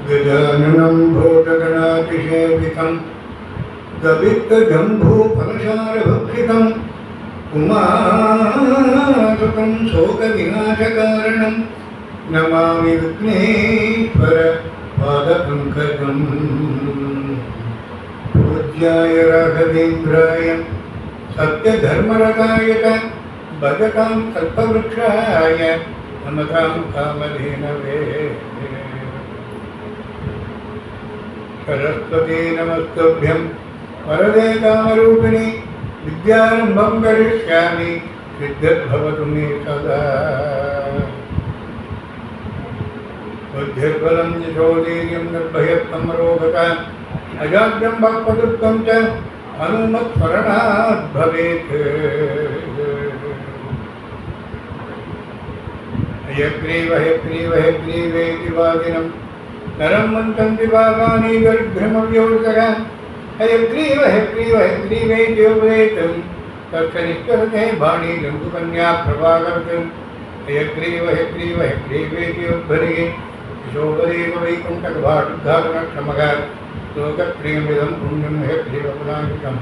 गजाननं भूतगणातिसेवितं गवित्तजम्बूफलसारभक्षितं उमासुतं शोकविनाशकारणं नमामि विघ्नेश्वरपादपङ्कजम् पूज्याय राघवेन्द्राय सत्यधर्मरताय च भजतां कल्पवृक्षाय नमतां कामधेनवे सरस्वती नमस्तुभ्यं वरदे कामरूपिणी विद्यारम्भं करिष्यामि सिद्धिर्भवतु मे सदा बुद्धिर्बलं यशोधैर्यं निर्भयत्वं रोगता अजाड्यं वाक्पटुत्वं च हनुमत्स्मरणात् भवेत् हयग्रीव हयग्रीव हयग्रीवेति वादिनं नरं मन्त्रन्ति वागानि गरिभ्रमव्योत्तरान् हयग्रीव हयग्रीव हयग्रीवेति उपदेतं तस्य निष्करते वाणी जम्बुकन्या प्रभाकर्तुं हयग्रीव हयग्रीव हयग्रीवेति उद्भरिगे यशोदेव वैकुण्ठकभाटुद्धारणक्षमः लोकप्रियमिदं पुण्यं हयग्रीवपुराणिकम्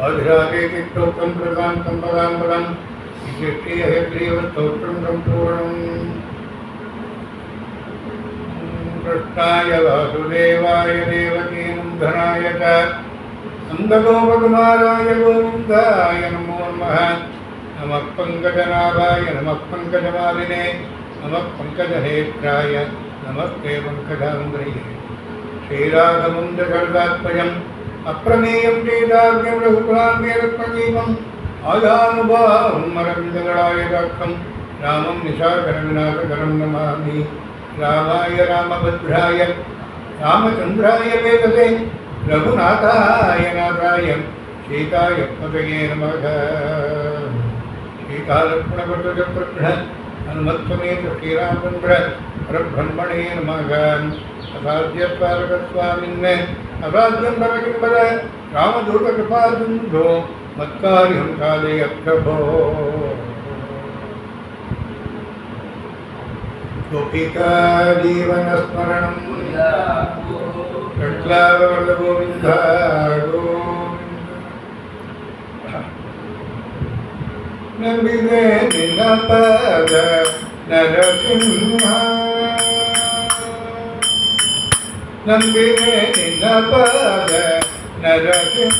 आधिरागेति प्रोक्तं प्रदान्तं पदाम्बरं विशिष्टे हयग्रीवस्तोत्रं सम्पूर्णम् कृष्णाय वासुदेवाय देवकीनन्दनाय च नन्दगोपकुमाराय गोविन्दाय नमो नमः नमः पङ्कजनाभाय नमः पङ्कजमालिने नमः पङ्कजनेत्राय नमस्ते पङ्कजाङ्ग्रये श्रीराघवं जगदात्मजम् अप्रमेयं चेदाज्ञं रघुकुलान्मेरत्मदीपम् आजानुभावं अरविन्दगणायदाक्षं रामं निशाकरविनाशकरं नमामि रामाय रामभद्राय रामचन्द्राय वेदसे रघुनाथाय नाथाय सीताय पतये नमः सीतालक्ष्मणपटुजप्रघ्न हनुमत्समेत श्रीरामचन्द्र परब्रह्मणे नमः असाध्यस्वामिन्ने असाध्यं भवकिम्बद रामदूतकृपासिन्धो मत्कार्यं साधय प्रभो गोपिका जीवनस्मरणं गोविन्द नंबिने निनपद नरसिंह नंबिने निनपद नरसिंह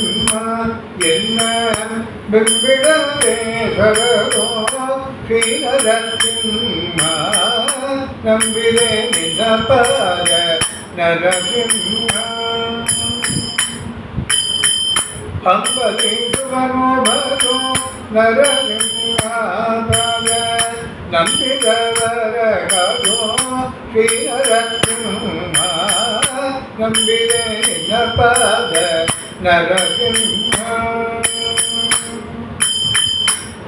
एन्न बिंबिडवे सरगो श्री नरसिंह नंबिरे निनपद नरसिंह अंबलिंगुवनोभरो नरसिंह नंबिदवरगो श्री नरसिंह नंबिरे निनपद नरसिंह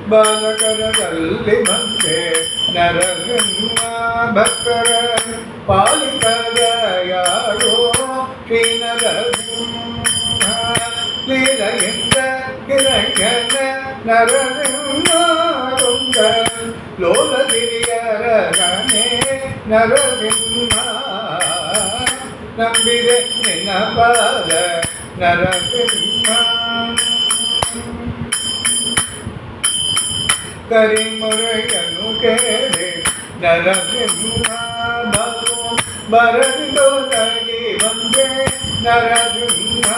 बालकरदल्लि बंदे नरसिंह भक्तर पालितदयाळो श्री नरसिंह लीलयिंद किरण्यन नरसिंह तुंग लोलगिरियरगणे नरसिंह नंबिरे निनपद नरसिंह करिमुरयनु केरे नरसिंह भगो बरदिलो लगी वंदे नरसिंह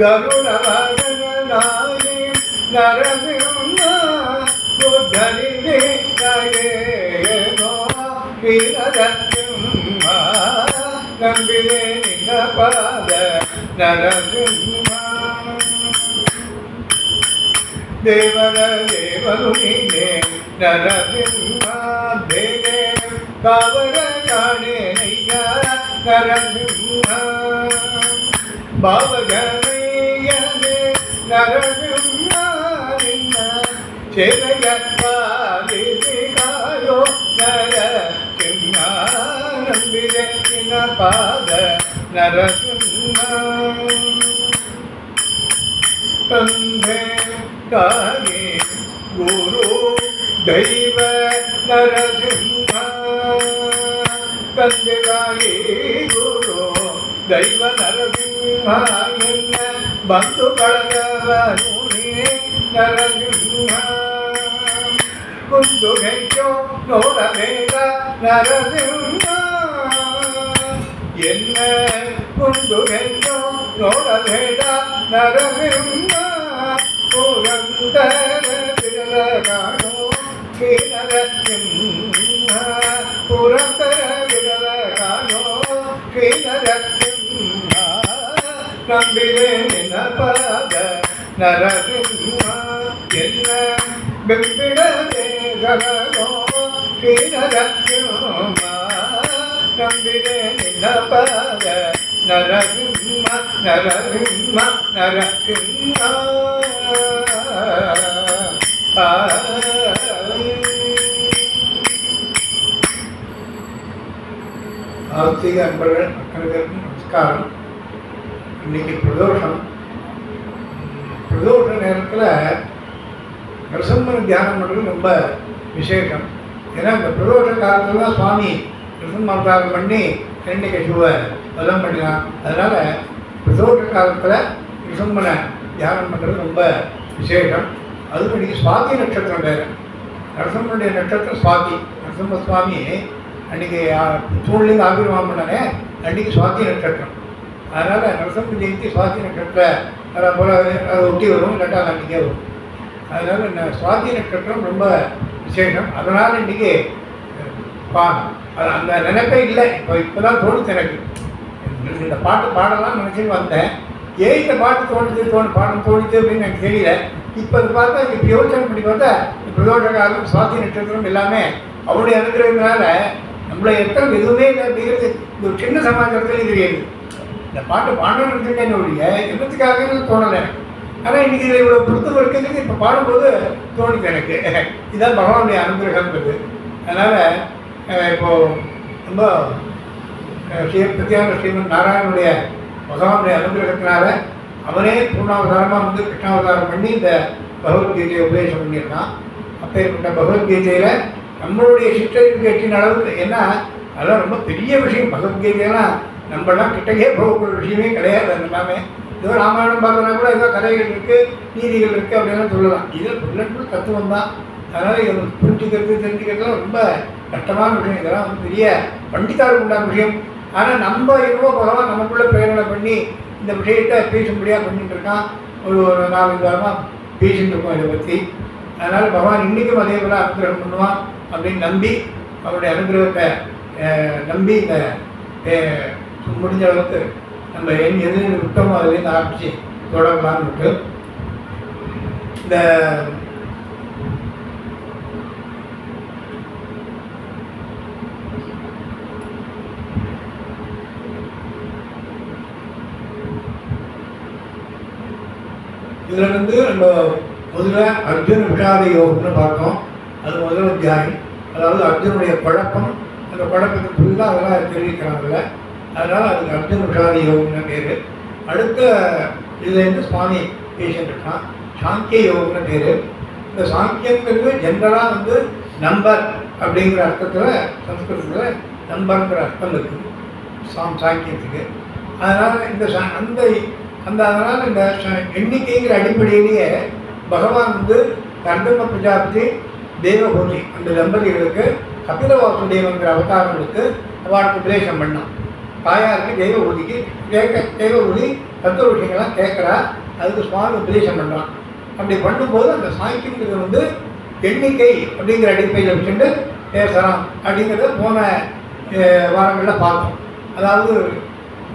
गरुड़ वाहन नारी नरसिंह बुद्धरि गाये गो श्री नरसिंह नंबिरे निनपद நரசிம்மா தேவர தேவருணினே நரசிம்மா தேவே காவர காணே ஐயா நரசிம்மா பாவகனையனே நரசிம்மா நின்ன சேவையாயோ நரசிம்மா நம்பிரே பாத நரசிம்மா தந்தே காயே குரு தெய்வ நரசிம்மா தந்தே காயே குரு தெய்வ நரசிம்மா என்ன பந்து கழகவனுனே நரசிம்மா குந்துகையோ நோடவேத நரசிம்மா என்ன குந்துகையோ நோடவேத நரசிம்மா புரந்தர விரலகாணோ ஸ்ரீ நரசிம்மா புரந்தர விரலகாணோ ஸ்ரீ நரசிம்மா நம்பிலே நினபாத நரசிம்மா என்ன பிம்பிடவே கரகோ ஸ்ரீ நரசிம்மா நம்பிலே நினபாத நரசிம்மா நரசிம்மா நரசிம்மா ஆஸ்திக அன்பர்கள் அனைவருக்கும் நமஸ்காரம். இன்னைக்கு பிரதோஷம். பிரதோஷ நேரத்தில் நரசிம்மனை தியானம் பண்ணுறது ரொம்ப விசேஷம். ஏன்னா இந்த பிரதோஷ காலத்தில் தான் சுவாமி நரசிம்ம அவதாரம் பண்ணி இரண்யகசிபுவை வதம் பண்ணினான். அதனால் பிரதோஷ காலத்தில் நரசிம்மனை தியானம் பண்ணுறது ரொம்ப விசேஷம். அதுவும் இன்றைக்கி சுவாதி நட்சத்திரம் வேறு. நரசிம்மனுடைய நட்சத்திரம் சுவாதி. நரசிம்ம சுவாமி அன்றைக்கி தூண்லேருந்து ஆவிர்வாகம் பண்ணனே அன்றைக்கி சுவாதி நட்சத்திரம். அதனால் நரசிம்ம ஜெயந்தி சுவாதி நட்சத்திரம் போல் அதை ஒட்டி வரும், இல்லாட்டா அன்றைக்கே வரும். அதனால் சுவாதி நட்சத்திரம் ரொம்ப விசேஷம். அதனால் இன்றைக்கி அந்த நினைப்பே இல்லை. இப்போ தான் தோணுச்சு எனக்கு. இந்த பாட்டு பாடலாம் நினச்சின்னு வந்தேன். ஏன் இந்த பாட்டு பாடம் தோணுச்சு அப்படின்னு எனக்கு தெரியல. இப்போ அது பார்த்தா இப்போ யோசனை பண்ணி பார்த்தா பிரதோஷ காலம் சுவாதி நட்சத்திரம் எல்லாமே அவருடைய அனுகிரகத்தினால நம்மளை எத்தனை எதுவுமே இல்லை அப்படிங்கிறது இந்த ஒரு சின்ன சமாச்சாரத்தில் தெரியுது. இந்த பாட்டு பாடணும்னு என்னுடைய என்னத்துக்காக தோணலை எனக்கு. ஆனால் இன்றைக்கி இதில் இவ்வளோ பொறுத்தம் இருக்கிறதுக்கு இப்போ பாடும்போது தோணுது எனக்கு. இதுதான் பகவானுடைய அனுகிரகம்ன்றது. அதனால் இப்போது ரொம்ப பிரத்யான ஸ்ரீமன் நாராயணனுடைய பகவானுடைய அனுகிரகத்தினால அவனே பூர்ணாவதாரமாக வந்து கிருஷ்ணாவதாரம் பண்ணி இந்த பகவத்கீதையை உபதேசம் பண்ணியிருக்கான். அப்பேற்பட்ட பகவத்கீதையில் நம்மளுடைய சிற்றறிவுக்கு எட்டின அளவுக்கு, ஏன்னா அதெல்லாம் ரொம்ப பெரிய விஷயம். பகவத்கீதையெல்லாம் நம்மளாம் கிட்டக்கே போகக்கூடிய விஷயமே கிடையாது. அது எல்லாமே ஏதோ ராமாயணம் பார்த்தோன்னா கூட ஏதோ கதைகள் இருக்குது, நீதிகள் இருக்குது அப்படின்லாம் சொல்லலாம். இதில் புல்லட்புல் தத்துவம் தான். அதனால் இதை புரிஞ்சுக்கிறது தெரிஞ்சுக்கிறதுலாம் ரொம்ப கஷ்டமான விஷயம். இதெல்லாம் வந்து பெரிய பண்டிதாருக்கு உண்டான விஷயம். ஆனால் நம்ம என்னவோ பகவான் நமக்குள்ளே பிரேரணை பண்ணி இந்த விஷயத்தை பேசும்படியாக பண்ணிட்டு இருக்கான். ஒரு 4-5 வாரமாக பேசிட்டு இருக்கோம் இதை பற்றி. அதனால் பகவான் இன்றைக்கும் அதே போல் அனுகிரகம் பண்ணுவான் அப்படின்னு நம்பி, அவருடைய அனுகிரகத்தை நம்பி இந்த முடிஞ்ச அளவுக்கு நம்ம எது விட்டோமோ அதுலேருந்து ஆரம்பித்து தொடங்கலான்னு விட்டு இந்த இதில் வந்து நம்ம முதல்ல அர்ஜுன விஷாத யோகம்னு பார்த்தோம். அது முதல் அத்தியாயம். அதாவது அர்ஜுனுடைய குழப்பம், அந்த குழப்பத்துக்கு ஃபுல்லாக அதெல்லாம் தெரிவிக்கிறாங்கல்ல. அதனால் அதுக்கு அர்ஜுன விஷாத யோகம்னு பேர். அடுத்த இதுலேருந்து சுவாமி பேசிட்டு இருக்கான். சாங்கிய யோகம்னு பேர். இந்த சாங்கியங்கிறது ஜென்ரலாக வந்து நம்பர் அப்படிங்கிற அர்த்தத்தில், சம்ஸ்கிருதத்தில் நம்பருங்கிற அர்த்தம் இருக்குது சாங்கியத்துக்கு. அதனால் அதனால் இந்த எண்ணிக்கைங்கிற அடிப்படையிலேயே பகவான் வந்து கர்தம பிரஜாபதி, தேவகோதி அந்த தம்பதிகளுக்கு கபில வாசுதேவங்கிற அவதாரங்களுக்கு அவளுக்கு உபதேசம் பண்ணான். தாயாருக்கு தேவகோதிக்கு தேவகோதி தத்துவ விஷயங்கள்லாம் கேட்குறா. அதுக்கு சுவாமி உபதேசம் பண்ணுறான். அப்படி பண்ணும்போது அந்த சாங்கியங்கிறது வந்து எண்ணிக்கை அப்படிங்கிற அடிப்படையில் வச்சுட்டு பேசுகிறான் அப்படிங்கிறத போன வாரங்களில் பார்த்தோம். அதாவது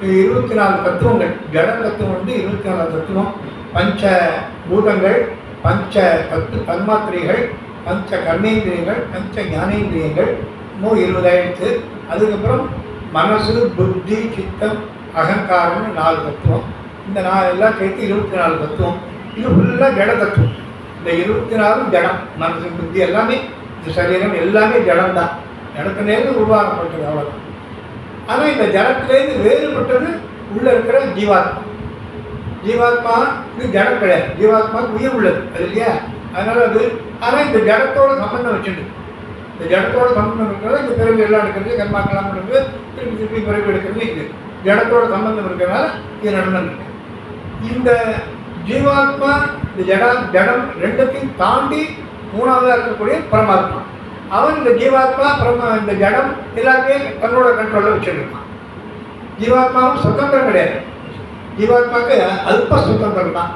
24 தத்துவங்கள். ஜட தத்துவம் வந்து 24 தத்துவம். பஞ்ச பூதங்கள், பஞ்ச தன்மாத்திரைகள், பஞ்ச கர்மேந்திரியங்கள், பஞ்ச ஞானேந்திரியங்கள், 20 ஆயிடுச்சு. அதுக்கப்புறம் மனசு, புத்தி, சித்தம், அகங்காரம்னு 4 தத்துவம். இந்த எல்லாம் சேர்த்து 24 தத்துவம். இது ஃபுல்லாக ஜட தத்துவம். இந்த 24 ஜடம். மனசு, புத்தி எல்லாமே, இந்த சரீரம் எல்லாமே ஜடம் தான். ஜடத்திலேருந்து உருவாக்கப்பட்டது, அவ்வளோதான். ஆனால் இந்த ஜடத்திலேருந்து வேறுபட்டது உள்ளே இருக்கிற ஜீவாத்மா. ஜீவாத்மா இது ஜடம் கிடையாது. ஜீவாத்மாவுக்கு உயிர் உள்ளது, அது இல்லையா? அதனால் அது, ஆனால் இந்த ஜடத்தோட சம்பந்தம் வச்சுட்டு, இந்த ஜடத்தோட சம்பந்தம் இருக்கிறது இந்த பிறகு எல்லாம் எடுக்கிறது, கர்மாக்கெல்லாம் எடுக்கிறது, திருப்பி திருப்பி பிறகு எடுக்கிறது, இது ஜடத்தோட சம்பந்தம் இருக்கிறதுனால இது நடந்துருக்கு. இந்த ஜீவாத்மா, இந்த ஜடம் ரெண்டுத்தையும் தாண்டி மூணாவதாக இருக்கக்கூடிய பரமாத்மா. அவன் இந்த ஜீவாத்மா இந்த ஜடம் எல்லாருமே தன்னோட கண்ட்ரோலில் வச்சுருக்கான். ஜீவாத்மாவும் சுதந்திரம் கிடையாது. ஜீவாத்மாவுக்கு அல்ப சுதந்திரம் தான்,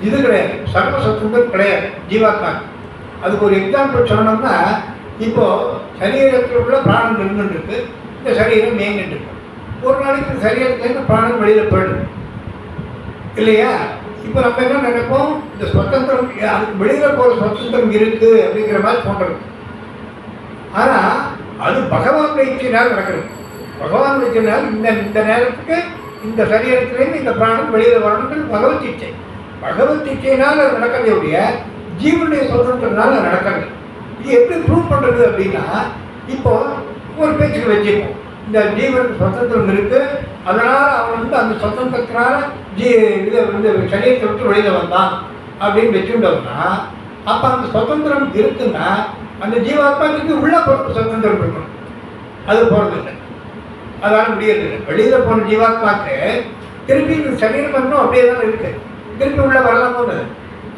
இது கிடையாது. சர்வ சுதந்திரம் கிடையாது ஜீவாத்மாவுக்கு. அதுக்கு ஒரு எக்ஸாம்பிள் சொல்லணும்னா, இப்போது சரீரத்தில் உள்ள பிராணம் இருந்துருக்கு, இந்த சரீரம் இயங்கிட்டு இருக்கு. ஒரு நாளைக்கு இந்த சரீரத்துலேருந்து பிராணம் வெளியில் போயிடுது இல்லையா? இப்போ நம்ம என்ன நினைப்போம், இந்த சுதந்திரம், அதுக்கு வெளியில் போகிற சுதந்திரம் இருக்குது அப்படிங்கிற மாதிரி தோன்றது. ஆனால் அது பகவானுடைய இச்சையினால் நடக்கிறது. பகவானுடைய இச்சையினால் இந்த நேரத்துக்கு இந்த சரீரத்திலேருந்து இந்த பிராணம் வெளியில் வரணுங்கிறது பகவத் இச்சை. பகவத் இச்சையினால் அது நடக்கிறதையுடைய ஜீவனுடைய சுதந்திரத்தினால அது நடக்கிறது. இது எப்படி ப்ரூவ் பண்ணுறது அப்படின்னா, இப்போது ஒரு பேச்சுக்கு வச்சுப்போம், இந்த ஜீவனுக்கு சுதந்திரம் இருக்குது, அதனால் அவன் வந்து அந்த சுதந்திரத்தினால இதை வந்து சரீரத்தை விட்டு வெளியில் வந்தான் அப்படின்னு வச்சுட்டோம்னா, அப்போ அந்த சுதந்திரம் இருக்குன்னா அந்த ஜீவாத்மாவுக்கு உள்ள பொறுப்பு சுதந்திரம் இருக்கணும். அது போகிறது இல்லை, அதால் முடியறதில்லை. வெளியில் போன ஜீவாத்மாவுக்கு திருப்பி இந்த சரீரம் பண்ணணும் அப்படியே தான் இருக்குது, திருப்பி உள்ளே வரலாமோன்னு.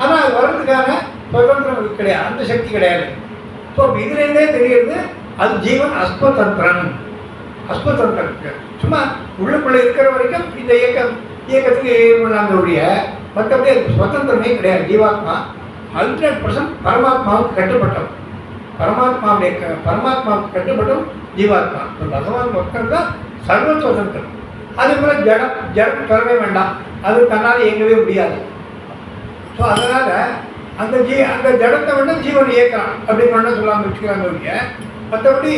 ஆனால் அது வர்றதுக்கான சுதந்திரம் கிடையாது, அந்த சக்தி கிடையாது. ஸோ இதுலேருந்தே தெரியுது அது ஜீவன் அஸ்வதந்திரன். அஸ்வதந்திரம் சும்மா உள்ளுக்குள்ளே இருக்கிற வரைக்கும் இந்த இயக்கத்துக்கு பண்ணாங்க, மற்றபடி அதுக்கு சுதந்திரமே கிடையாது. ஜீவாத்மா 100% பரமாத்மாவுக்கு கட்டுப்பட்டோம். பரமாத்மாவுக்கு கட்டுப்பட்டோம் ஜீவாத்மா. பகவான் ஒருத்தர் தான் சர்வ சுதந்திரம். அதே போல் ஜடம் தரவே வேண்டாம், அது தன்னால் இயங்கவே முடியாது. ஸோ அதனால் அந்த ஜடத்தை வேண்டாம் ஜீவன் இயக்கலாம் அப்படின்னு வேண்டாம் சொல்லாமல் வச்சுக்கிறாங்க ஒழிய, மற்றபடி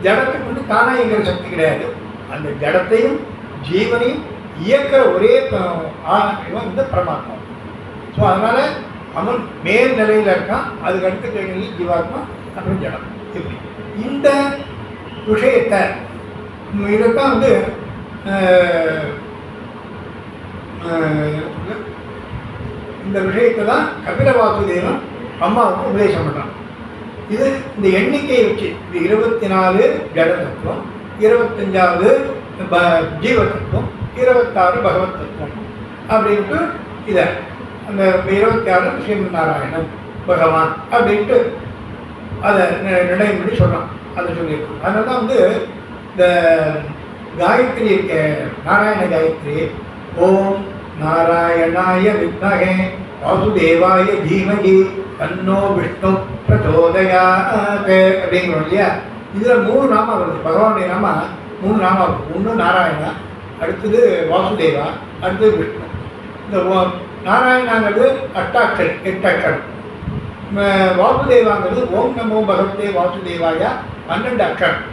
ஜடத்துக்கு வந்து தானாக இயங்குற சக்தி கிடையாது. அந்த ஜடத்தையும் ஜீவனையும் இயக்கிற ஒரே இவன் இந்த பரமாத்மா. ஸோ அதனால் அவன் மேல் நிலையில் இருக்கான், அதுக்கு அடுத்த நிலையில் ஜீவாத்மா, அப்புறம் ஜடம். இப்படி இந்த விஷயத்தை இதைத்தான் வந்து இந்த விஷயத்தை தான் கபில வாசுதேவன் அம்மாவுக்கு உபதேசம் பண்ணுறான். இது இந்த எண்ணிக்கையை வச்சு இது 24 ஜட தத்துவம், 25வது ஜீவ தத்துவம், 26 பகவத் தத்துவம் அப்படின்ட்டு இதை அந்த 26 ஸ்ரீமன் நாராயணன் பகவான் அப்படின்ட்டு அதை நிர்ணயம் பண்ணி சொல்கிறான். அதை சொல்லியிருக்கோம். அதனால தான் வந்து இந்த காயத்ரி இருக்க நாராயண காயத்ரி, ஓம் நாராயணாய வித்மஹே வாசுதேவாய தீமஹி தன்னோ விஷ்ணு பிரச்சோதயாத் அப்படிங்கிறோம் இல்லையா? இதில் 3 நாமம் வருது. பகவானுடைய நாம 3 நாமம் வருது. ஒன்று நாராயணா, அடுத்தது வாசுதேவா, அடுத்தது விஷ்ணு. இந்த நாராயணாங்கிறது 8 அக்ஷரம், 8 அக்ஷரம். வாசுதேவாங்கிறது ஓம் நமோ பகவதே வாசுதேவாய 12 அக்ஷரம்.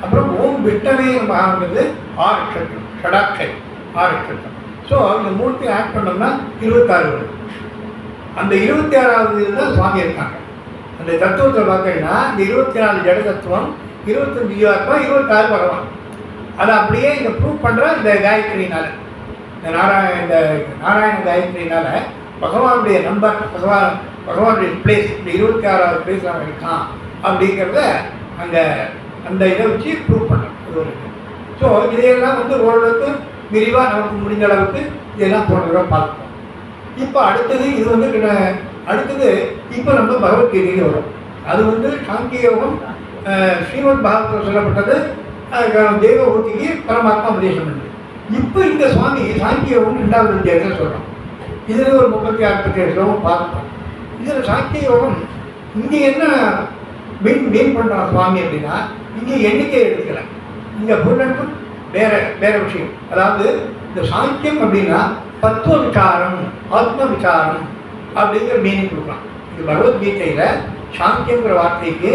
அப்புறம் ஓம் விஷ்ணவே நமங்கிறது 6 அக்ஷரம், ஷடாட்சரி 6 அக்ஷரம். ஸோ இந்த 3 ஆட் பண்ணோம்னா 26 வருது. அந்த 26வது தான் சுவாமி இருக்காங்க. அந்த தத்துவத்தை பார்த்தீங்கன்னா இந்த 24 ஜட தத்துவம், 25 ஜீவாத்மா, 26 பகவான். அதை அப்படியே இங்கே ப்ரூவ் பண்ணுற இந்த காயத்ரினால, இந்த நாராயண காயத்ரினால பகவானுடைய நம்பர், பகவானுடைய பிளேஸ், இந்த 26வது பிளேஸ் அவன் இருக்கான் அப்படிங்கிறத அங்கே அந்த இதை வச்சு ப்ரூவ் பண்ணுறோம். அது ஒரு இது. ஸோ இதையெல்லாம் வந்து ஓரளவுக்கு விரிவாக நமக்கு முடிஞ்ச அளவுக்கு இதெல்லாம் போன தடவை பார்ப்போம். இப்போ அடுத்தது இது வந்து அடுத்தது இப்போ நம்ம பகவத்கீதைக்கு வரும். அது வந்து சாங்கிய யோகம், ஸ்ரீமத் பாகவத்தில் சொல்லப்பட்டது, தேவபூதிக்கு பரமாத்மா உபதேசம் பண்ணுது. இப்போ இந்த சுவாமி சாங்கிய யோகம் 2வது அத்தியாயத்தில் சொல்கிறோம். இதில் ஒரு 36 ஸ்லோகம் பார்த்துட்டோம். இதில் சாங்கிய யோகம் இங்கே என்ன மீன் பண்ணுறான் சுவாமி அப்படின்னா, இங்கே எண்ணிக்கை எடுக்கலை, இங்கே புல்லனுக்கும் வேற வேற விஷயம். அதாவது இந்த சாங்கியம் அப்படின்னா தத்துவ விசாரம், ஆத்ம விசாரம் அப்படிங்கிற மீனிங் கொடுக்கலாம். இது பகவத்கீதையில் சாங்கியங்கிற வார்த்தைக்கு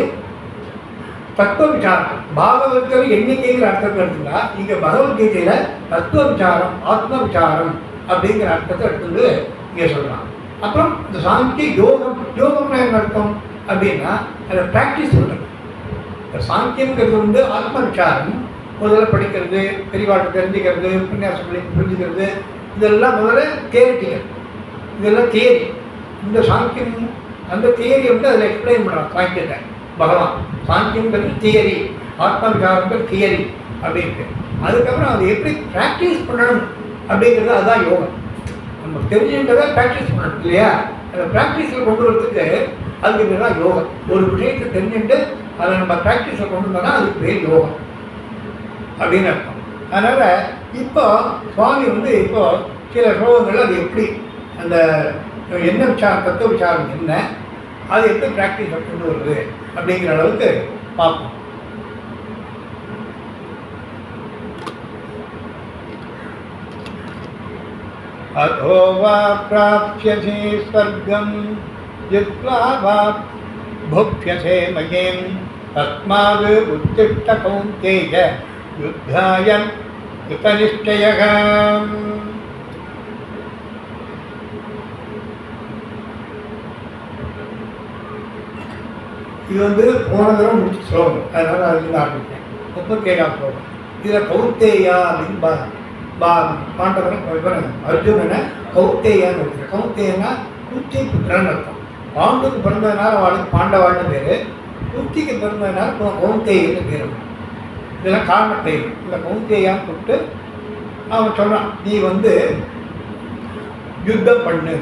தத்துவ விசாரம், பாகவதத்தில் எண்ணிக்கைங்கிற அர்த்தத்தை எடுத்துட்டா இங்கே பகவத்கீதையில் தத்துவ விசாரம், ஆத்ம விசாரம் அப்படிங்கிற அர்த்தத்தை எடுத்துட்டு இங்கே சொல்லலாம். அப்புறம் இந்த சாங்கிய யோகம், யோகம்னா என்ன அர்த்தம் அப்படின்னா அதை ப்ராக்டிஸ் பண்ணுறது. இந்த சாங்கியங்கிறது வந்து ஆத்ம விசாரம், முதல்ல படிக்கிறது, பெரியவாட்டை தெரிஞ்சுக்கிறது, உபன்யாசம் பண்ணி புரிஞ்சுக்கிறது, இதெல்லாம் முதல்ல தியரிட்டிக்கல், இதெல்லாம் தியரி. இந்த சாங்கியம் அந்த தியரி வந்து அதில் எக்ஸ்பிளைன் பண்ணுறான் சாங்கியத்தை பகவான். சாங்கியங்கிறது தியரி, ஆத்ம விசாரங்கிறது தியரி அப்படின்ட்டு. அதுக்கப்புறம் அதை எப்படி ப்ராக்டிஸ் பண்ணணும் அப்படிங்கிறது அதுதான் யோகம். நம்ம தெரிஞ்சுன்றதை ப்ராக்டிஸ் பண்ணணும் இல்லையா? அதை ப்ராக்டிஸில் கொண்டு வரதுக்கு அதுக்கு பேர் தான் யோகம். ஒரு விஷயத்தை தெரிஞ்சுட்டு அதை நம்ம ப்ராக்டிஸில் கொண்டு வந்தோம்னா அதுக்கு பேர் யோகம் அப்படின்னு அர்த்தம். அதனால் இப்போ சுவாமி வந்து இப்போ சில ஸ்லோகங்கள் அது எப்படி அந்த என்ன விசாரம், தத்துவ விசாரம் என்ன, அது எப்படி ப்ராக்டிஸில் கொண்டு வருது அப்படிங்கிற அளவுக்கு பார்ப்போம். அதோ வா ப்ராப்ஸ்யசி ஸ்வர்கம் யத்வா வா புக்ஷ்யசே மயேம் தஸ்மாத் உத்திஷ்ட கௌந்தேய யுத்தாய கிருதநிஷ்டயः. இது வந்து போன தடவை முடிச்சு ஸ்லோகம், அதனால் அதுலேருந்து ஆரம்பித்தேன். 37ஆம் ஸ்லோகம். இதில் கௌந்தேயா அப்படின்னு பாண்டவன் அர்ஜுனனை கௌந்தேயான்னு இருக்கிறேன். கௌந்தேயன்னா குச்சி புத்திரன்னு அர்த்தம். பாண்டுக்கு பிறந்ததுனால அவளுக்கு பாண்டவாள்னு பேர், குச்சிக்கு பிறந்ததுனால கௌந்தேயன்னு பேர். இதெல்லாம் காரண பெயர். இந்த கௌந்தேயான்னு கூப்பிட்டு அவன் சொல்கிறான், நீ வந்து யுத்தம் பண்ணு.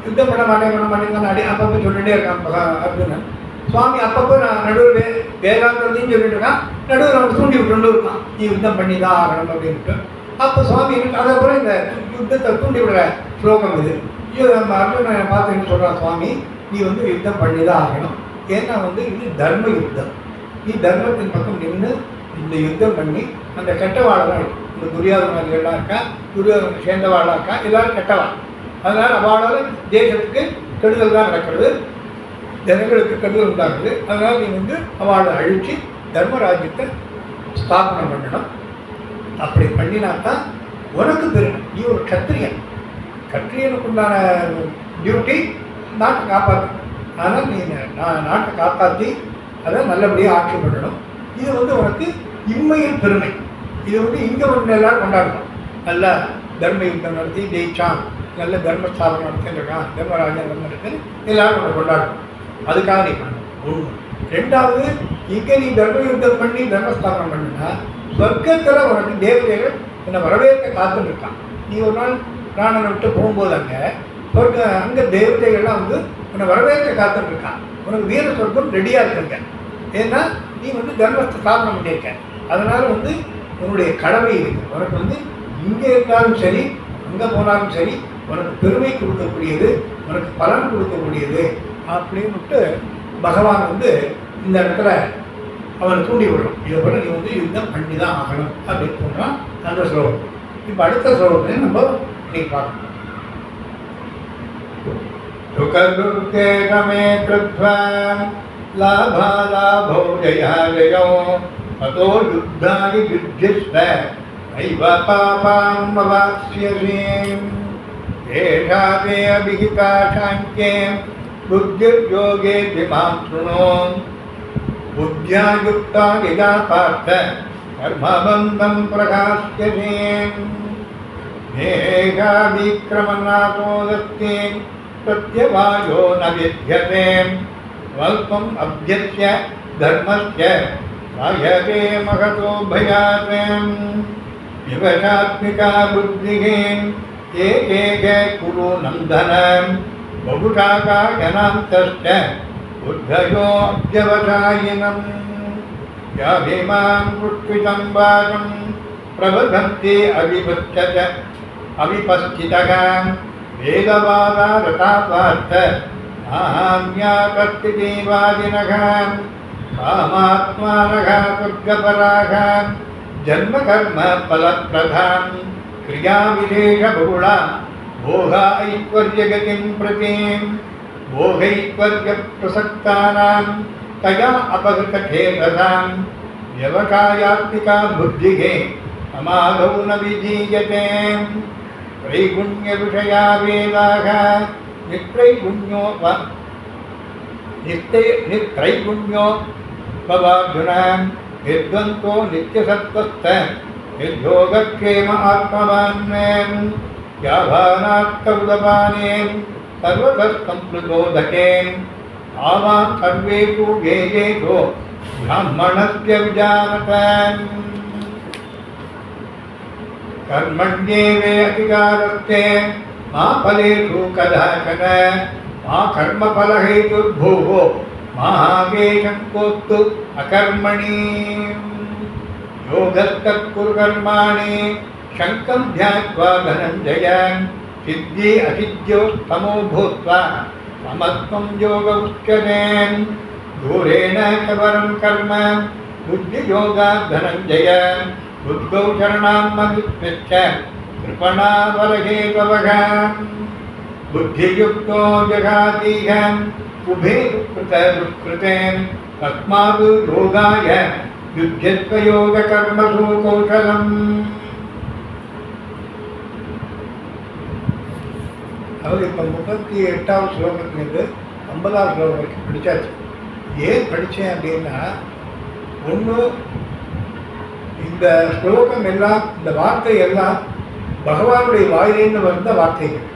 யுத்தம் பண்ண மாட்டேன் அடி அப்பப்போ சொல்லிகிட்டே இருக்கான் அர்ஜுனன். சுவாமி அப்பப்போ நான் நடுவில் வேதாந்தத்தையும் சொல்லிட்டு இருக்கான், நடுவில் அவன் தூண்டி விட்டு இருக்கான், நீ யுத்தம் பண்ணி தான் ஆகணும் அப்படின்ட்டு. அப்போ சுவாமி அதுக்கப்புறம் இந்த யுத்தத்தை தூண்டி விடுற ஸ்லோகம் இது. நம்ம அர்ஜுனனை பார்த்து என்ன சொல்கிறான், சுவாமி நீ வந்து யுத்தம் பண்ணி தான் ஆகணும். ஏன்னா வந்து இது தர்ம யுத்தம். நீ தர்மத்தின் பக்கம் நின்று இந்த யுத்தம் பண்ணி அந்த கெட்டவாளெல்லாம் இருக்கும். இந்த துரியோதனர்கள்லாம் இருக்கா, துரியோதனை சேர்ந்தவாளாக இருக்கா, எல்லாரும் கெட்டவாள். அதனால் அவளால் தேசத்துக்கு கெடுதல் தான் நடக்கிறது, ஜனங்களுக்கு கெடுதல் உண்டாகுது. அதனால் நீ வந்து அவளை அழித்து தர்மராஜ்யத்தை ஸ்தாபனம் பண்ணணும். அப்படி பண்ணினாத்தான் உனக்கு பெருமை. நீ ஒரு கத்திரியன், கத்திரியனுக்கு உண்டான டியூட்டி நாட்டை காப்பாற்று. ஆனால் நீ நாட்டை காப்பாற்றி அதை நல்லபடியாக ஆட்சி பண்ணணும். இது வந்து உனக்கு இம்மையில் பெருமை. இது வந்து இங்கே ஒன்று எல்லாரும் கொண்டாடணும். நல்ல தர்ம யுத்தம் நடத்தி ஜெயிச்சான், நல்ல தர்மஸ்தாபனம் நடத்திருக்கான், தர்மராஜன் நடத்தி எல்லாரும் ஒன்று கொண்டாடணும். அதுக்காக நீ பண்ணணும். ஒன்று. ரெண்டாவது, இங்கே நீ தர்ம யுத்தம் பண்ணி தர்மஸ்தாபனம் பண்ணுன்னா சொர்க்கத்தில் உனக்கு தேவதைகள் என்னை வரவேற்க காத்துட்டு இருக்கான். நீ ஒரு நாள் பிராணனை விட்டு போகும்போது அங்கே தேவதைகள்லாம் வந்து உன்னை வரவேற்க காத்துட்டு இருக்கான். உனக்கு வீர சொர்க்கம் ரெடியாக இருக்குங்க. ஏன்னா நீ வந்து தர்மத்தை ஸ்தாபனம் பண்ணியிருக்க. அதனால் வந்து உன்னுடைய கடமை இருக்குது. உனக்கு வந்து இங்கே இருந்தாலும் சரி, அங்கே போனாலும் சரி, உனக்கு பெருமை கொடுக்கக்கூடியது, உனக்கு பலன் கொடுக்கக்கூடியது அப்படின்னுட்டு பகவான் வந்து இந்த இடத்துல அவனை தூண்டி விடும். இதை போல நீ வந்து யுத்தம் பண்ணி தான் ஆகணும் அப்படின்னு சொல்கிறான் அந்த ஸ்லோகம். இப்போ அடுத்த ஸ்லோகத்தையும் நம்ம இன்னைக்கு பார்க்கணும். சுகதுர்கேகமே கிருத்வா லாபாலாபோ ஜயா ஜயோ அதோ யுத்தானி யுத்திஸ்வ நைவ பாபாம் அவாப்ஸ்யசி ஏஷா தே அபிஹிதா சாங்கியே புத்திர்யோகே திமாம் ஷృణு புத்தியா யுக்தா யதா பார்த்த கர்மபந்தம் பிரகாஷ்யசி நேகா விக்ரமநாதோதஸ்தே பிரத்யவாயோ ந வித்யதே வல்பம் அப்யஸ்ய தர்மஸ்ய ராயதே மகதோ பயாத் விவசாத்மிகா புத்திஹே ஏகேக குரு நந்தனம் பகுஷாகா ஜனாந்தஸ்ய புத்தயோ அப்யவசாயினம் யாபிமாம் புஷ்பிதம் வாரம் பிரவதந்தி அவிபஸ்திதக வேதவாதா ரதாபார்த்த ஆஹான்யாகஸ்தி தேவாதினக காமாத்மானக சொர்க்கபராக जन्म कर्म फल प्रधान क्रिया विशेष बहुला भोग ऐश्वर्य गतिं प्रति भोगैश्वर्य प्रसक्तानां तया अपहृत खेदसां व्यवकायात्मिका बुद्धिः समाधौ न विधीयते त्रैगुण्य विषया वेदाः नित्रैगुण्यो नित्रैगुण्यो भवार्जुन यद्वन्तो नित्यसत्त्वस्थ यद्योगक्षेम आत्मवान् यावानात्त उदपाने सर्वतस्सम्प्लुतोदके आवां सर्वेषु वेदेषु ब्राह्मणस्य विजानताम् कर्मण्येवे अधिकारस्ते मा फलेषु कदाचन मा कर्मफलहेतुर्भुः महावेशङ्कोस्तु अकर्मणि योगस्तत्कुरु कर्माणि शङ्कं ध्यात्वा धनञ्जय सिद्धि असिद्ध्यो तमो भूत्वा समत्वं योग उच्यते दूरेण च परं कर्म बुद्धियोगात् धनञ्जय बुद्धौ शरणां मनुष्यश्च कृपणावरहेतवः बुद्धियुक्तो जगातीह उभे दुष्कृते तस्मात् योगाय युध्यस्व योगकर्मसु कौशलम् அவர் இப்போ 38வது ஸ்லோகத்துலேருந்து 50வது ஸ்லோகம் வரைக்கும் படித்தாச்சு. ஏன் படித்தேன் அப்படின்னா, ஒன்று இந்த ஸ்லோகம் எல்லாம், இந்த வார்த்தை எல்லாம் பகவானுடைய வாயிலேருந்து வந்த வார்த்தைகள்.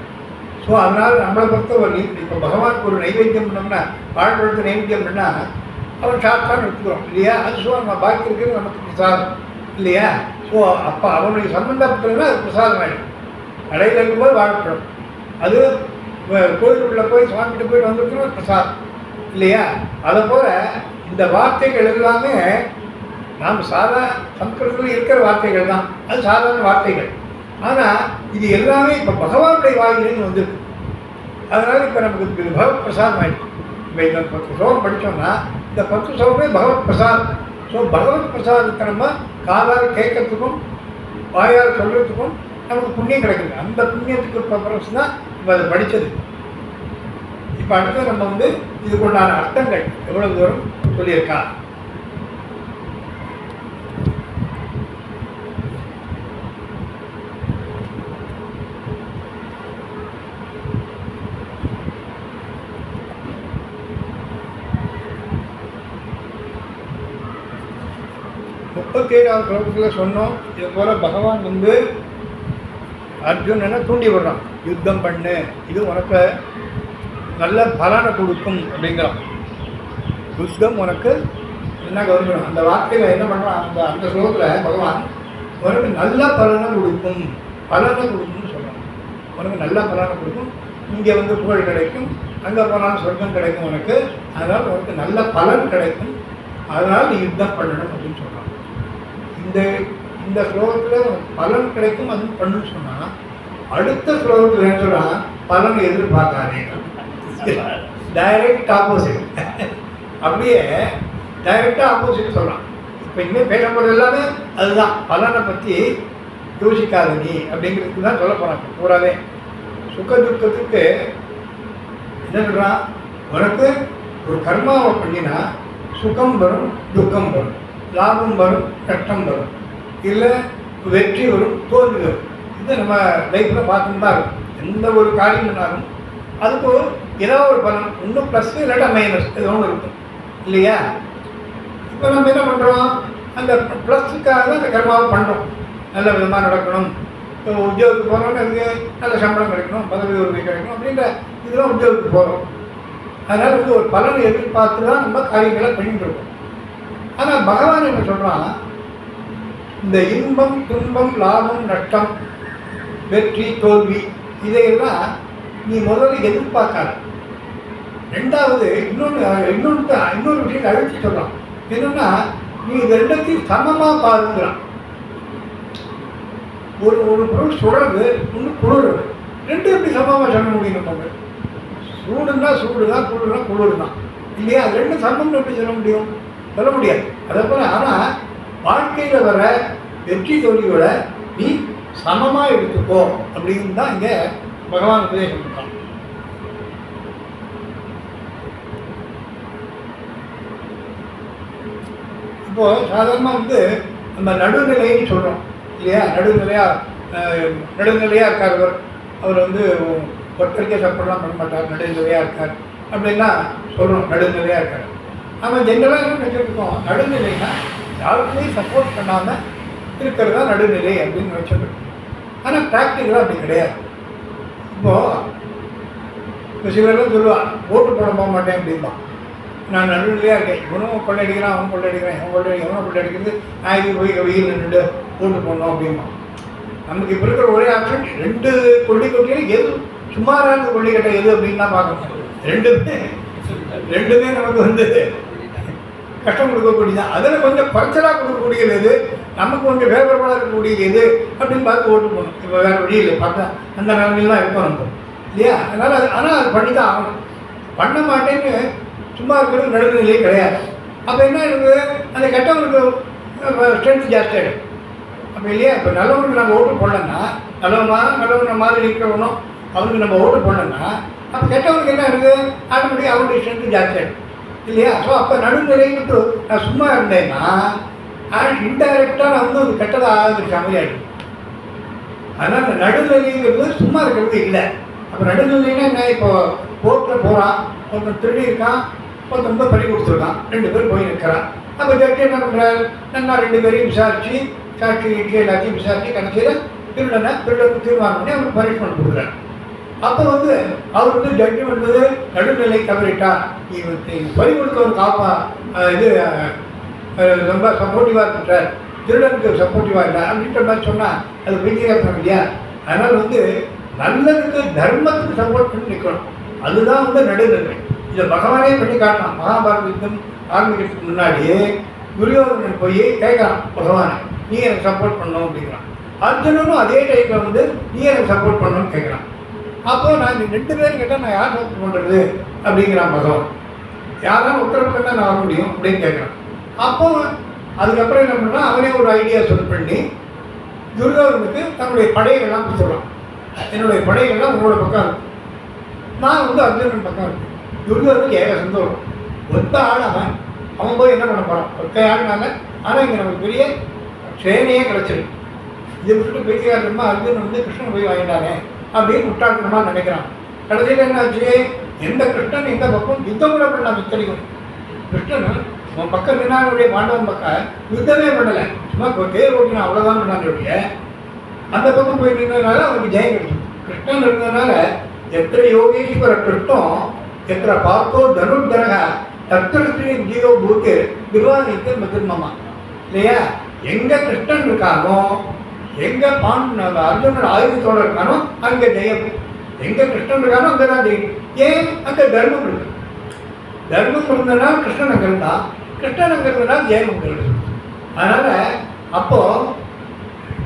ஸோ அதனால் நம்மளை பொறுத்த ஒரு இப்போ பகவானுக்கு ஒரு நைவேத்தியம் பண்ணோம்னா, பாழ்படுத்த நைவேத்தியம் பண்ணால் அவன் சாப்பிட்டான்னு எடுத்துக்கிறோம் இல்லையா? அது ஸோ நம்ம பாக்கி இருக்கிறது நமக்கு பிரசாதம் இல்லையா? ஸோ அப்போ அவனுடைய சம்பந்தப்பட்டதுன்னா அது பிரசாதம் ஆகிடும். கடையில் இருக்கும்போது வாழப்படும். அது கோயிலுக்குள்ளே போய் சுவாமிகிட்ட போயிட்டு வந்துருக்கணும் பிரசாதம் இல்லையா? அதை போல் இந்த வார்த்தைகள் எல்லாமே நாம் சம்ஸ்கிருதத்தில் இருக்கிற வார்த்தைகள் தான். அது சாதாரண வார்த்தைகள். ஆனால் இது எல்லாமே இப்போ பகவானுடைய வாயிலேருந்து வந்துருக்கு. அதனால் இப்போ நமக்கு இது பகவத் பிரசாதம் ஆகிடுச்சு. இப்போ இந்த 10 ஸ்லோகம் படித்தோம்னா இந்த 10 ஸ்லோகமே பகவத் பிரசாதம். ஸோ பகவத் பிரசாதத்தை நம்ம காதால் கேட்கறதுக்கும் வாயால் சொல்கிறதுக்கும் நமக்கு புண்ணியம் கிடைக்குது. அந்த புண்ணியத்துக்கு பர்பஸ் தான் இப்போ அதை படித்தது. இப்போ அடுத்து நம்ம இதுக்குண்டான அர்த்தங்கள் எவ்வளோ தூரம் சொல்லியிருக்கா. ஸ்லோகத்தில் சொன்னோம். இது போல பகவான் அர்ஜுனனை தூண்டி விடுறான், யுத்தம் பண்ணு, இது உனக்கு நல்ல பலனை கொடுக்கும் அப்படிங்கிறான். யுத்தம் உனக்கு என்ன கவனிக்கணும், அந்த வார்த்தையில் என்ன பண்ணுறான், அந்த ஸ்லோகத்தில் பகவான் உனக்கு நல்ல பலனை கொடுக்கும், பலனை கொடுக்கும்னு சொல்கிறான். உனக்கு நல்ல பலனை கொடுக்கும், இங்கே புகழ் கிடைக்கும், அங்கே போனாலும் சொர்க்கம் கிடைக்கும் உனக்கு, அதனால் உனக்கு நல்ல பலன் கிடைக்கும், அதனால் நீ யுத்தம் பண்ணணும் அப்படின்னு சொல்கிறான். இந்த ஸ்லோகத்தில் பலன் கிடைக்கும் அது பண்ணுன்னு சொன்னால், அடுத்த ஸ்லோகத்தில் என்ன சொல்கிறான், பலன் எதிர்பார்க்காதே, டைரக்ட் ஆப்போசிட். அப்படியே டைரக்டாக ஆப்போசிட் சொல்கிறான். இப்போ இனிமேல் பேச போகிறது எல்லாமே அதுதான், பலனை பற்றி யோசிக்காத நீ அப்படிங்கிறதுக்கு தான் சொல்ல போகிறாங்க பூராவே. சுக துக்கத்துக்கு என்ன சொல்கிறான், உனக்கு ஒரு கர்மாவை பண்ணினா சுகம் வரும், துக்கம் வரும், லாபம் வரும், கஷ்டம் வரும், இல்லை வெற்றி வரும், தோல்வி வரும். இது நம்ம லைஃப்பில் பார்த்துட்டு தான் இருக்கும். எந்த ஒரு காரியம் பண்ணாலும் அதுக்கு ஏதாவது ஒரு பலன், இன்னும் ப்ளஸ் இல்லாட்டா மைனஸ் இது ஒன்று இருக்கும் இல்லையா? இப்போ நம்ம என்ன பண்ணுறோம், அந்த ப்ளஸ்ஸுக்காக தான் அந்த கர்மாவை பண்ணுறோம். நல்ல விதமாக நடக்கணும், இப்போ உத்தியோகத்துக்கு போகிறோம்னு அதுக்கு நல்ல சம்பளம் கிடைக்கணும், பதவி உதவி கிடைக்கணும் அப்படின்ற இதெல்லாம் உத்தியோகத்துக்கு போகிறோம். அதனால் ஒரு பலனை எதிர்பார்த்து தான் நம்ம காரியங்களை பண்ணிட்டு இருக்கோம். ஆனால் பகவான் என்ன சொல்கிறான், இந்த இன்பம் துன்பம் லாபம் நஷ்டம் வெற்றி தோல்வி இதையெல்லாம் நீ முதல்ல எதிர்பார்க்காத. ரெண்டாவது இன்னொரு விஷயத்தை அழிச்சு சொல்கிறான். என்னன்னா, நீ இது ரெண்டத்தையும் சமமாக பாருங்கிறான். ஒரு பொருள் சுடுறது இன்னும் குளிர்றது, ரெண்டும் எப்படி சமமாக சொல்ல முடியும்? நம்ம சூடுன்னா சூடு தான், குளிர்னா குளிர் தான் இல்லையா? அது ரெண்டும் சமம்னு எப்படி சொல்ல முடியும்? சொல்ல முடியாது. அதே போல் ஆனால் வாழ்க்கையில் வர வெற்றி தோல்வியோட நீ சமமாக எடுத்துக்கோ அப்படின்னு தான் இங்கே பகவான் உபதேசம் பண்ணுறான். இப்போது சாதாரணமாக நம்ம நடுநிலைன்னு சொல்கிறோம் இல்லையா? நடுநிலையாக இருக்கார் அவர் ஒருத்தருக்கே சப்போர்ட்லாம் பண்ண மாட்டார், நடுநிலையாக இருக்கார் அப்படின்னா சொல்கிறோம் நடுநிலையாக இருக்கார். நம்ம ஜென்ரலாக என்ன நினச்சிருக்கோம், நடுநிலைன்னா யாருக்குமே சப்போர்ட் பண்ணாமல் இருக்கிறது தான் நடுநிலை அப்படின்னு நினச்சிருக்கோம். ஆனால் ப்ராக்டிக்கலாக அப்படி கிடையாது. இப்போ சிலர்லாம் சொல்லுவாள் ஓட்டு போட போக மாட்டேன் அப்படின்பான். நான் நடுநிலையாக இருக்கேன், இவனும் கொள்ளையடிக்கிறான், அவன் கொள்ளையடிக்கிறான், எவனும் கொள்ளையடிக்கிறது, நான் இது போய் வெயில் நின்று ஓட்டு போடணும் அப்படின்பான். நமக்கு இப்போ இருக்கிற ஒரே ஆப்ஷன் 2 கொள்ளைக்கொட்டியில் எது சுமாரான கொள்ளைக்கட்டை எது அப்படின்னு தான் பார்க்கணும். ரெண்டுமே நமக்கு கஷ்டம் கொடுக்கக்கூடியதான். அதில் கொஞ்சம் குறைச்சலாக கொடுக்கக்கூடியது எது, நமக்கு கொஞ்சம் ஃபேவரபுளாக இருக்கக்கூடியது எது அப்படின்னு பார்த்து ஓட்டு போகணும். இப்போ வேறு வழி இல்லை, பார்த்தா அந்த நிலைமையில் தான் இருப்போம் நம்ம இல்லையா? அதனால் ஆனால் அது பண்ணி தான் ஆகணும். பண்ண மாட்டேன்னு சும்மா இருக்கிறது நடுநிலையே கிடையாது. அப்போ என்ன இருக்குது, அந்த கெட்டவனுக்கு ஸ்ட்ரென்த் ஜாஸ்தியாகிடும். அப்போ இல்லையா? இப்போ நல்லவனுக்கு நம்ம ஓட்டு போடலன்னா, நல்லவனை மாதிரி இருக்கிறவனும் அவனுக்கு நம்ம ஓட்டு போடலன்னா, அப்போ கெட்டவனுக்கு என்ன இருக்குது, ஆட்டோமேட்டிக்காக அவனுடைய ஸ்ட்ரென்த்து ஜாஸ்தியாகிடும் இல்லையா? ஸோ அப்போ நடுநிலைன்ட்டு நான் சும்மா இருந்தேன்னா இன்டைரக்டாக நான் ஒரு கெட்டதாக ஆகிருக்க மாதிரி ஆகிடும். அதனால் அந்த நடுநிலைங்கிறது சும்மா இருக்கிறது இல்லை. அப்போ நடுநிலைன்னா என்ன, இப்போ கோர்ட்டில் போகிறான், ஒருத்தன் திருடி இருக்கான், ஒருத்தன் பறி கொடுத்துருக்கான், 2 பேர் போய் நிற்கிறான். அப்போ ஜட்ஜி என்ன பண்ணுறாரு, நான் 2 பேரையும் விசாரித்து சாட்சி எல்லாத்தையும் விசாரித்து கடைசியில் திருடனுக்கு தீர்மானம் பண்ணி அவருக்கு பனிஷ்மெண்ட் கொடுக்குறாரு. அப்போ அவர் ஜட்ஜ்மெண்ட் நடுநிலை தவறிட்டா, பறி கொடுத்தவர் காப்பா இது ரொம்ப சப்போர்ட்டிவாக இருக்கின்றார், திருடனுக்கு சப்போர்ட்டிவாக இல்லை அப்படின்ற மாதிரி சொன்னால் அது பிடிக்கிறோம் இல்லையா? அதனால் நல்லதுக்கு தர்மத்துக்கு சப்போர்ட் பண்ணி நிற்கணும். அதுதான் நடுநிலை. இதை பகவானே பண்ணி காட்டலாம். மகாபாரத யுத்தம் ஆரம்பிக்கிறதுக்கு முன்னாடியே துரியோதனன் போய் கேட்கலாம் பகவானை, நீ எனக்கு சப்போர்ட் பண்ணணும் அப்படிங்கிறான். அர்ஜுனனும் அதே டைப்பில் நீ எனக்கு சப்போர்ட் பண்ணணும்னு கேட்குறான். அப்போ நான் 2 பேரும் கேட்டால் நான் யார் சப்போர்ட் பண்ணுறது அப்படிங்கிறான் பகவான். யாராலும் உத்தரவுக்கு தான் நான் வர முடியும் அப்படின்னு கேட்குறான். அப்போ அதுக்கப்புறம் என்ன பண்ணுறான், அவனே ஒரு ஐடியா சொல் பண்ணி துரியோதனுக்கு தன்னுடைய படைகள்லாம் கொடுத்துடுறான். என்னுடைய படைகள்லாம் உங்களோட பக்கம் இருக்கும், நான் அர்ஜுனன் பக்கம் இருக்கேன். துரியோதனுக்கு ஏக சந்தோஷம். ஒத்த ஆள் அவன் போய் என்ன பண்ண போகிறான், ஒத்த ஆள்னால. ஆனால் இங்கே நமக்கு பெரிய சேனையே கிடச்சிருக்கு. இதை விட்டுட்டு பேசிக்காரமா அர்ஜுனன் கிருஷ்ணன் போய் வாங்கிட்டானே அப்படின்னு முட்டாட்டமாக நினைக்கிறான். கடைசியில் என்னாச்சு, எந்த கிருஷ்ணன் எந்த பக்கம் யுத்தம் கூட பண்ணலாம். இத்தனைக்கும் கிருஷ்ணன் உன் பக்கம் நின்னானுடைய பாண்டவன் பக்கம் யுத்தமே பண்ணலை, சும்மா தேர் ஓட்டினா அவ்வளோதான் பண்ணானுடைய. அந்த பக்கம் போய் நின்றதுனால அவனுக்கு ஜெயம் கிடைக்கும். கிருஷ்ணன் இருந்ததுனால எத்தனை யோகேஸ்வர கிருஷ்ணம் எத்தனை பார்த்தோ தனுர்தரக தத்திரஸ்ரீ ஜீவோ பூத்து திருவானிக்கு மதிர்மமா இல்லையா? எங்கே கிருஷ்ணன் இருக்கானோ, எங்கே அர்ஜுனன் ஆயுதத்தோடு இருக்கானோ அங்கே ஜெயம். எங்கே கிருஷ்ணன் இருக்கானோ அங்கே தான் ஜெயம். ஏன்? அங்கே தர்மம் இருக்கு. தர்மம் இருந்ததுனா கிருஷ்ணன் அங்கே இருந்தான், கிருஷ்ணன் அங்கே இருந்ததுனா ஜெயம் அங்கே இருக்கு. அதனால் அப்போது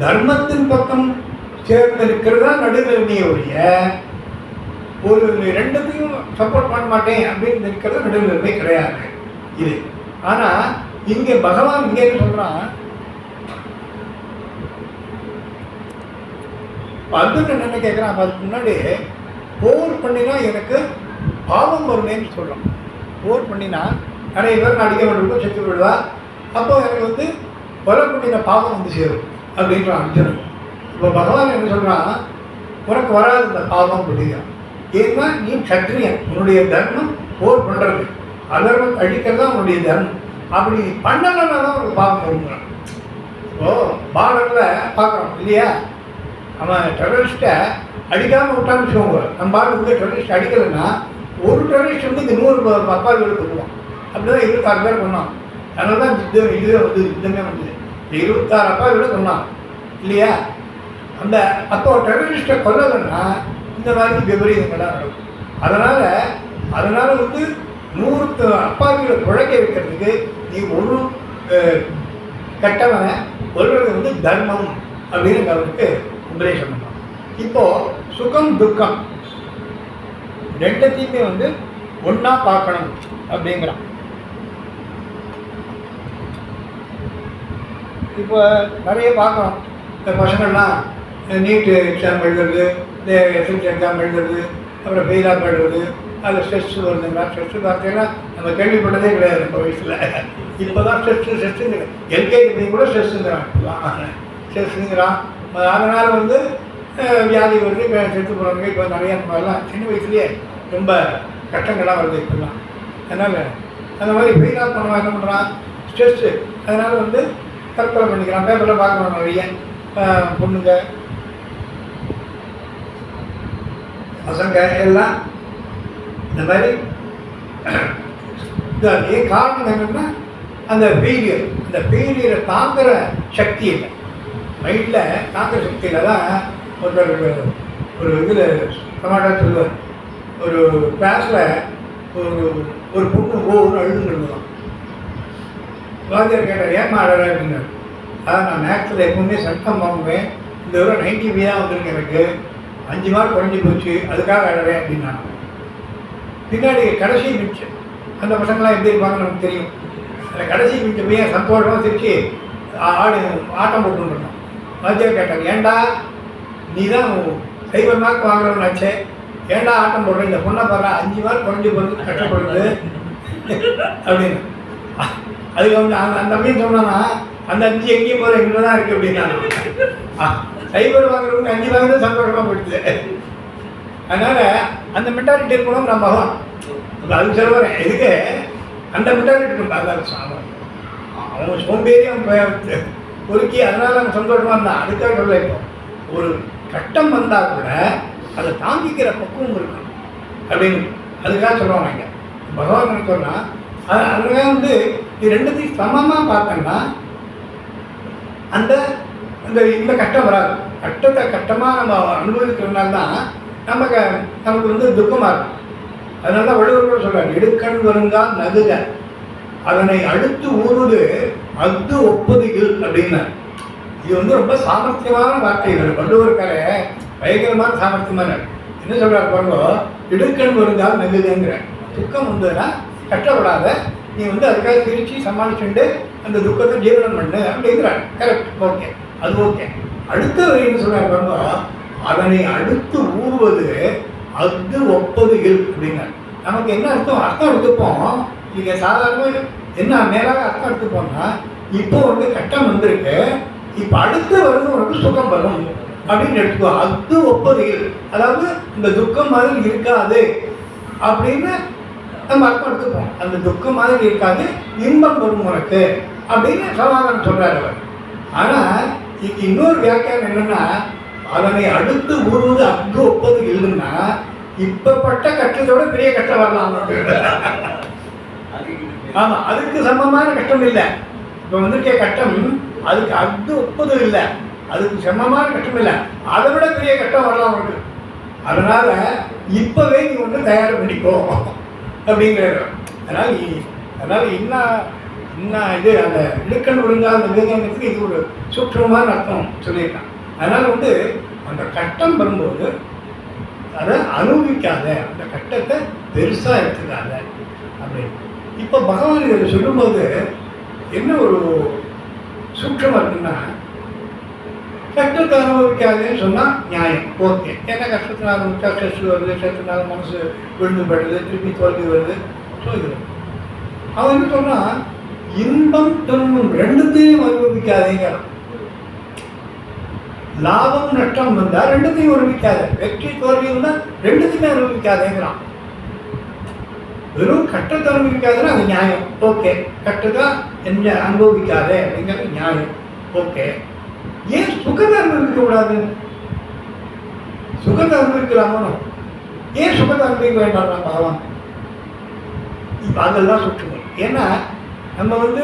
தர்மத்தின் பக்கம் சேர்ந்து இருக்கிறதா நடுநிலைமையை ஒழிய ஒரு 2த்தையும் சப்போர்ட் பண்ண மாட்டேன் அப்படின்னு இருக்கிறது நடுநிலைமை கிடையாது இது. ஆனால் இங்கே பகவான் இங்கே சொல்கிறான், அர்ஜுனன் என்ன கேட்குறான், அதுக்கு முன்னாடி போர் பண்ணினா எனக்கு பாவம் வருமேன்னு சொல்கிறான். போர் பண்ணினா நிறைய பேர் நான் அடிக்க மாட்டேன் செத்து விடுவா, அப்போ எனக்கு கொலை பண்ணின பாவம் சேரும் அப்படின்றான் அர்ஜுனன். இப்போ பகவான் என்ன சொல்கிறான், உனக்கு வராது இந்த பாவம் அப்படிங்கிறான். ஏன்னா நீ சத்திரியன், உன்னுடைய தர்மம் போர் பண்ணுறது, அதர்மம் அழிக்கிறது தான் உன்னுடைய தர்மம். அப்படி நீ பண்ணலைன்னா தான் உனக்கு பாவம் வருங்கிறான். இப்போது பார்டரில் பார்க்குறோம் இல்லையா, அவன் டெரரிஸ்ட்டை அடிக்காமல் விட்டான்னு வச்சுக்கோங்க. நம்ம பாட்டு டெரரிஸ்ட் அடிக்கலைன்னா ஒரு டெரரிஸ்ட் இந்த 100 அப்பாவிகளுக்கு கொள்ளுவான். அப்படி தான் 26 பேர் கொண்டான். அதனால தான் யுத்தமே வந்தது. 26 அப்பாவிகளை கொண்டான் இல்லையா? அந்த அப்போ டெரரிஸ்ட்டை கொல்லலைன்னா இந்த மாதிரி விபரீதங்கள்லாம் நடக்கும். அதனால் 100 அப்பாவிகளை குழைக்க வைக்கிறதுக்கு நீ ஒரு கெட்டவனை கொல்றது தர்மம் அப்படின்னு அவருக்கு உபதேசம் பண்ணலாம். இப்போது சுகம் துக்கம் 2த்தையுமே ஒன்றா பார்க்கணும் அப்படிங்கிறான். இப்போ நிறைய பார்க்குறோம். இந்த பசங்கள்லாம் நீட்டு எக்ஸாம் எழுதுறது, இந்த எஸ்எல்சி எக்ஸாம் எழுதுறது, அப்புறம் ஃபெயிலாக எழுதுறது, அதில் ஸ்ட்ரெஸ் வருதுங்களா? ஸ்ட்ரெஸ்ஸு பார்த்தீங்கன்னா நம்ம கேள்விப்பட்டதே கிடையாது நம்ம வயசில். இப்போ தான் ஸ்ட்ரெஸ்ஸுங்க. எல்கேஜி கூட ஸ்ட்ரெஸ்ஸுங்கிறான். ஸ்ட்ரெஸ்ஸுங்கிறான். அதனால் வந்து வியாதி வருது, செத்து போகிறவங்க இப்போ நிறையா மாதிரிலாம் சின்ன வயசுலேயே ரொம்ப கஷ்டங்கள்லாம் வருது இப்போலாம். அதனால் அந்த மாதிரி ஃபெயிலாக பண்ணவன் என்ன பண்ணுறான்? ஸ்ட்ரெஸ்ஸு. அதனால் வந்து தற்கொலை பண்ணிக்கிறான். பேப்பரில் பார்க்குறோம் நிறைய பொண்ணுங்க பசங்க எல்லாம் இந்த மாதிரி. ஏன் காரணம் என்னென்னா அந்த ஃபெயிலியரை தாங்குகிற சக்தி இல்லை, மைண்டில் தாங்குகிற சக்தியில் தான். ஒரு இதில் டொமாட்டோ சொல்லுவார், ஒரு கிளாஸில் ஒரு பொண்ணு ஒவ்வொரு அழுதுங்கிறதுதான். வாத்தியார் கேட்டார், ஏமா அழகா அப்படின்னாரு. அதான் நான் மேக்ஸில் எப்பவுமே சட்டம் வாங்குவேன், இந்த தடவை 90 தான் வந்திருக்கு, எனக்கு 5 மார்க் குறைஞ்சி போச்சு, அதுக்காக அழகேன் அப்படின்னா. பின்னாடி கடைசி மிச்சம் அந்த பசங்களாம் எப்படி இருப்பாங்கன்னு நமக்கு தெரியும். அந்த கடைசி மிச்சம் போய் சந்தோஷமாக திருச்சி ஆட்டம் போட்டுருந்தோம். வாத்தியார் கேட்டாங்க, ஏண்டா நீ தான் 0 மார்க் வாங்குறவன் ஆச்சே, ஏண்டா ஆட்டம் போடுற, இந்த பொண்ணை பாரு 5 மார்க் குறைஞ்சி போகிறது கஷ்டப்படுது அப்படின்னு. அதுக்கு வந்து அந்த அப்படின்னு சொன்னான்னா, அந்த 5 எங்கேயும் போகிற எங்கே தான் இருக்குது அப்படின்னா. 0 வாங்குறவங்க 5 வாங்குறது சந்தோஷமாக போயிடுது. அதனால் அந்த மென்டாலிட்டி இருக்கணும் நம்ம பகவான். அதுக்கு சொல்ல வரேன், எதுக்கு அந்த மென்டாலிட்டி இருக்கும். அதான் அவங்க சோம்பேறியும் பொறுக்கி அதனால் அவங்க சந்தோஷமாக இருந்தான். அதுக்காக சொல்ல, இப்போ ஒரு கட்டம் வந்தால் கூட அதை தாங்கிக்கிற பக்குவம் இருக்கணும் அப்படின்னு அதுக்காக சொல்லுவாங்க. இங்கே பகவான் சொன்னால் அதுக்காக வந்து இது ரெண்டுத்தையும் சமமாக பார்த்தோன்னா அந்த இந்த கஷ்டம் வராது. கட்டமாக நம்ம அனுபவிக்கிறதுனால தான் நமக்கு வந்து துக்கமாக இருக்கும். அதனால தான் வள்ளுவர் கூட சொல்கிறார், இடுக்கண் வருங்கால் நகுக அதனை அடுத்து ஊறுது அஃது ஒப்பது இல் அப்படின்னார். இது வந்து ரொம்ப சாமர்த்தியமான வார்த்தைகள். வள்ளுவர்கார பயங்கரமான சாமர்த்தியமான என்ன சொல்கிறார் பாருங்க, இடுக்கண் வருங்கால் நகுதுங்கிற. துக்கம் வந்ததுன்னா கஷ்டப்படாத, நீ வந்து அதுக்காக சிரித்து சமாளிச்சுட்டு அந்த துக்கத்தை ஜீரணம் பண்ணு அப்படிங்கிறார். கரெக்ட், ஓகே, அது ஓகே. அடுத்த என்ன சொல்கிறார் பாருங்க, அதனை அடுத்து ஊறுவது அது ஒப்பது இல் அப்படின்னார். நமக்கு என்ன அர்த்தம் எடுத்துப்போம். நீங்கள் சாதாரணமாக என்ன மேலாக அர்த்தம் எடுத்துப்போம்னா, இப்போ வந்து கட்டம் வந்திருக்கு, இப்போ அடுத்து வருது உனக்கு சுகம் வரும் அப்படின்னு எடுத்துக்கோ. அது ஒப்பது இல், அதாவது இந்த துக்கம் மாதிரி இருக்காது அப்படின்னு நம்ம அர்த்தம் எடுத்துப்போம். அந்த துக்கம் மாதிரி இருக்காது, இன்பம் வரும் உனக்கு அப்படின்னு சமாதானம் சொல்கிறார் அவர். ஆனால் இதுக்கு இன்னொரு வியாக்கியானம் என்னென்னா, அதனை அடுத்து ஊறுவது அங்கு ஒப்பது இல்லைன்னா இப்பப்பட்ட கஷ்டத்தோட பெரிய கஷ்டம் வரலாம். ஆமாம், அதுக்கு சமமான கஷ்டம் இல்லை. இப்போ வந்திருக்க கஷ்டம் அதுக்கு அங்கு ஒப்பது இல்லை, அதுக்கு சமமான கஷ்டம் இல்லை, அதை விட பெரிய கஷ்டம் வரலாம் உனக்கு. அதனால இப்பவே நீ ஒன்று தயார் பண்ணிக்கோ அப்படிங்கிறார். அதனால இன்னும் இது அந்த இடுக்கண் ஒழுங்காக அந்த விவேகத்துக்கு இது ஒரு சூட்சமான அர்த்தம் சொல்லியிருக்கான். அதனால் வந்து அந்த கஷ்டம் வரும்போது அதை அனுபவிக்காத, அந்த கஷ்டத்தை பெருசாக எடுத்துக்காத அப்படின்னு. இப்போ பகவான் இதை சொல்லும்போது என்ன ஒரு சூட்சமாக இருக்குன்னா, கஷ்டத்தை அனுபவிக்காதேன்னு சொன்னால் நியாயம், ஓகே. ஏன்னா கஷ்டத்தினால் அனுபவிச்சா ஸ்ட்ரெஸ் வருது, ஸ்ட்ரெஸ்னால மனசு விழுந்து போயிடுது, திருப்பி தோல்வி வருது. ஸோ இது அவன் என்ன சொன்னால், இன்பம் துன்பம் ரெண்டுத்தையும் அனுபவிக்காதேங்கிறான். லாபம் நஷ்டம் வந்தால் ரெண்டுத்தையும் அனுபவிக்காத, வெற்றி தோல்வி வந்தால் ரெண்டுத்தையுமே அனுபவிக்காதேங்கிறான். வெறும் கஷ்டத்தை அனுபவிக்காதுன்னா அது நியாயம், ஓகே. கஷ்டத்தை என்ன அனுபவிக்காதே அப்படிங்கிறது நியாயம், ஓகே. ஏன் சுகத்தை அனுபவிக்க கூடாது? சுகத்தை அனுபவிக்கலாமோ? ஏன் சுகத்தை அனுபவிக்க வேண்டாம் பகவான்? இப்போ அதெல்லாம் சுற்றுவோம். ஏன்னா நம்ம வந்து